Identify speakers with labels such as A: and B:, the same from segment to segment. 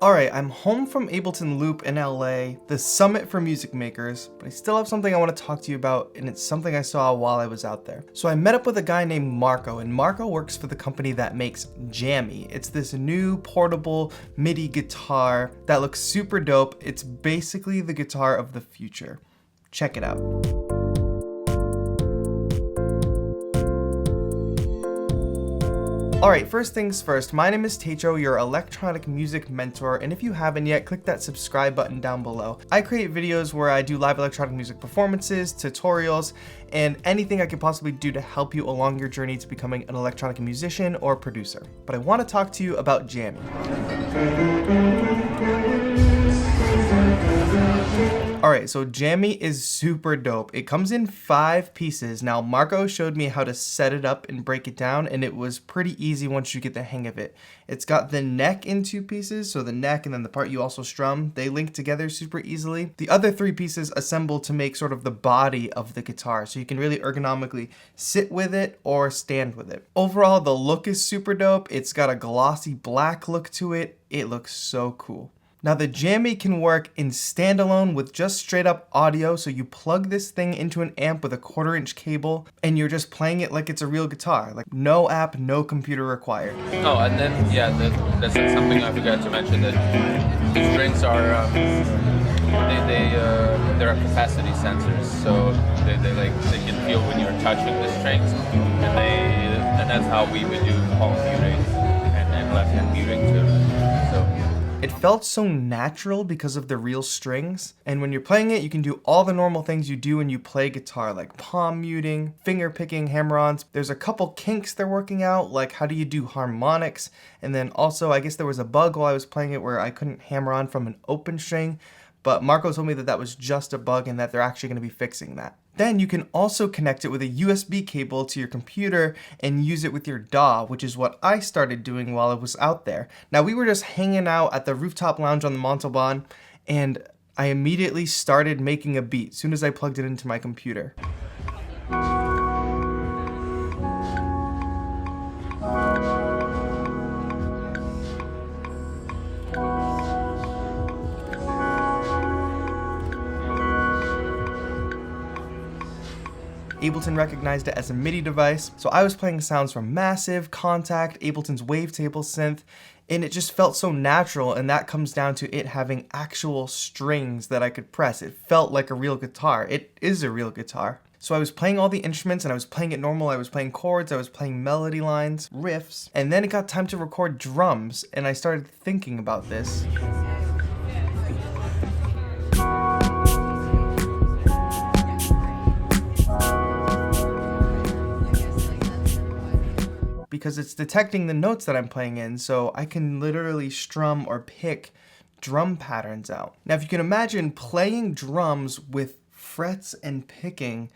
A: Alright, I'm home from Ableton Loop in LA, the summit for music makers, but I still have something I want to talk to you about, and it's something I saw while I was out there. So I met up with a guy named Marco, and Marco works for the company that makes Jammy. It's this new portable MIDI guitar that looks super dope. It's basically the guitar of the future. Check it out. Alright, first things first, my name is TAETRO, your electronic music mentor, and if you haven't yet, click that subscribe button down below. I create videos where I do live electronic music performances, tutorials, and anything I can possibly do to help you along your journey to becoming an electronic musician or producer. But I want to talk to you about Jammy. Alright, so Jammy is super dope. It comes in 5 pieces. Now, Marco showed me how to set it up and break it down, and it was pretty easy once you get the hang of it. It's got the neck in 2 pieces, so the neck and then the part you also strum, they link together super easily. The other 3 pieces assemble to make sort of the body of the guitar, so you can really ergonomically sit with it or stand with it. Overall, the look is super dope. It's got a glossy black look to it. It looks so cool. Now the Jammy can work in standalone with just straight up audio, so you plug this thing into an amp with a 1/4-inch cable and you're just playing it like it's a real guitar. Like no app, no computer required.
B: Oh, and then that's something I forgot to mention, that the strings are there are capacity sensors, so they can feel when you're touching the strings, and that's how we would do palm muting and left hand muting too.
A: It felt so natural because of the real strings, and when you're playing it, you can do all the normal things you do when you play guitar, like palm muting, finger picking, hammer-ons. There's a couple kinks they're working out, like how do you do harmonics, and then also I guess there was a bug while I was playing it where I couldn't hammer on from an open string, but Marco told me that that was just a bug and that they're actually going to be fixing that. Then you can also connect it with a USB cable to your computer and use it with your DAW, which is what I started doing while I was out there. Now we were just hanging out at the rooftop lounge on the Montalban, and I immediately started making a beat as soon as I plugged it into my computer. Ableton recognized it as a MIDI device, so I was playing sounds from Massive, Contact, Ableton's Wavetable synth, and it just felt so natural, and that comes down to it having actual strings that I could press. It felt like a real guitar. It is a real guitar. So I was playing all the instruments and I was playing it normal, I was playing chords, I was playing melody lines, riffs, and then it got time to record drums, and I started thinking about this. Because it's detecting the notes that I'm playing in, so I can literally strum or pick drum patterns out. Now if you can imagine playing drums with frets and picking,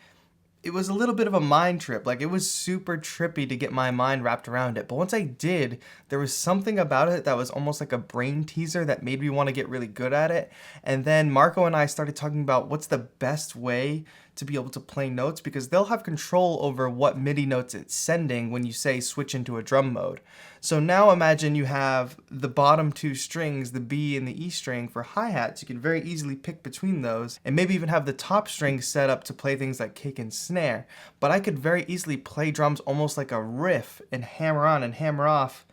A: it was a little bit of a mind trip. Like, it was super trippy to get my mind wrapped around it, but once I did, there was something about it that was almost like a brain teaser that made me want to get really good at it. And then Marco and I started talking about what's the best way to be able to play notes, because they'll have control over what MIDI notes it's sending when you say switch into a drum mode. So now imagine you have the bottom 2 strings, the B and the E string for hi-hats. You can very easily pick between those, and maybe even have the top string set up to play things like kick and snare. But I could very easily play drums almost like a riff and hammer on and hammer off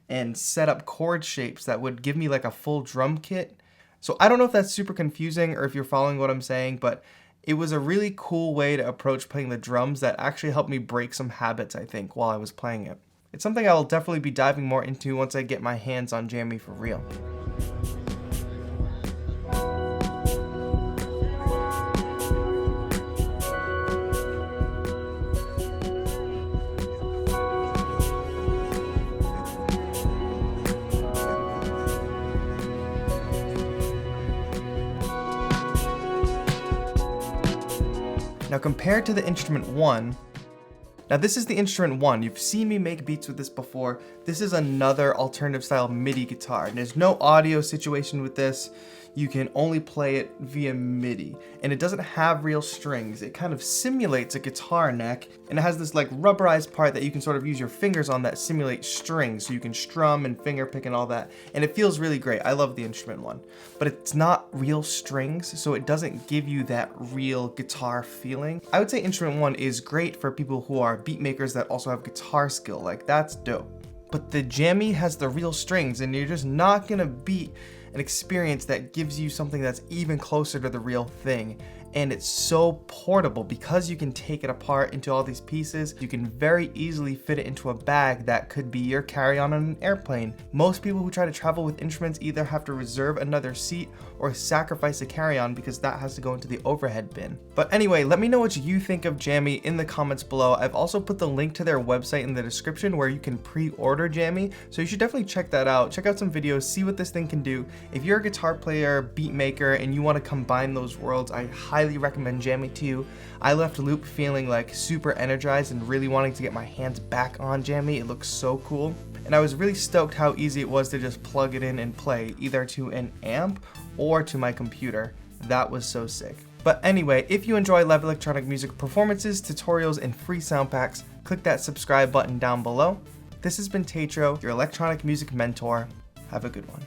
A: and set up chord shapes that would give me like a full drum kit. So I don't know if that's super confusing or if you're following what I'm saying, but it was a really cool way to approach playing the drums that actually helped me break some habits, I think, while I was playing it. It's something I'll definitely be diving more into once I get my hands on Jammy for real. Now compared to the instrument 1, now this is the instrument 1. You've seen me make beats with this before. This is another alternative style MIDI guitar, and there's no audio situation with this. you can only play it via MIDI. And it doesn't have real strings. It kind of simulates a guitar neck, and it has this like rubberized part that you can sort of use your fingers on that simulates strings, so you can strum and finger pick and all that. And it feels really great. I love the instrument one. But it's not real strings, so it doesn't give you that real guitar feeling. I would say instrument one is great for people who are beat makers that also have guitar skill. Like, that's dope. But the Jammy has the real strings, and you're just not gonna beat an experience that gives you something that's even closer to the real thing. And it's so portable because you can take it apart into all these pieces. You can very easily fit it into a bag that could be your carry-on on an airplane. Most people who try to travel with instruments either have to reserve another seat or sacrifice a carry-on because that has to go into the overhead bin. But anyway, let me know what you think of Jammy in the comments below. I've also put the link to their website in the description where you can pre-order Jammy, so you should definitely check that out. Check out some videos, see what this thing can do. If you're a guitar player, beat maker, and you want to combine those worlds, I highly recommend Jammy to you. I left Loop feeling like super energized and really wanting to get my hands back on Jammy. It looks so cool. And I was really stoked how easy it was to just plug it in and play, either to an amp or to my computer. That was so sick. But anyway, if you enjoy live electronic music performances, tutorials, and free sound packs, click that subscribe button down below. This has been TAETRO, your electronic music mentor. Have a good one.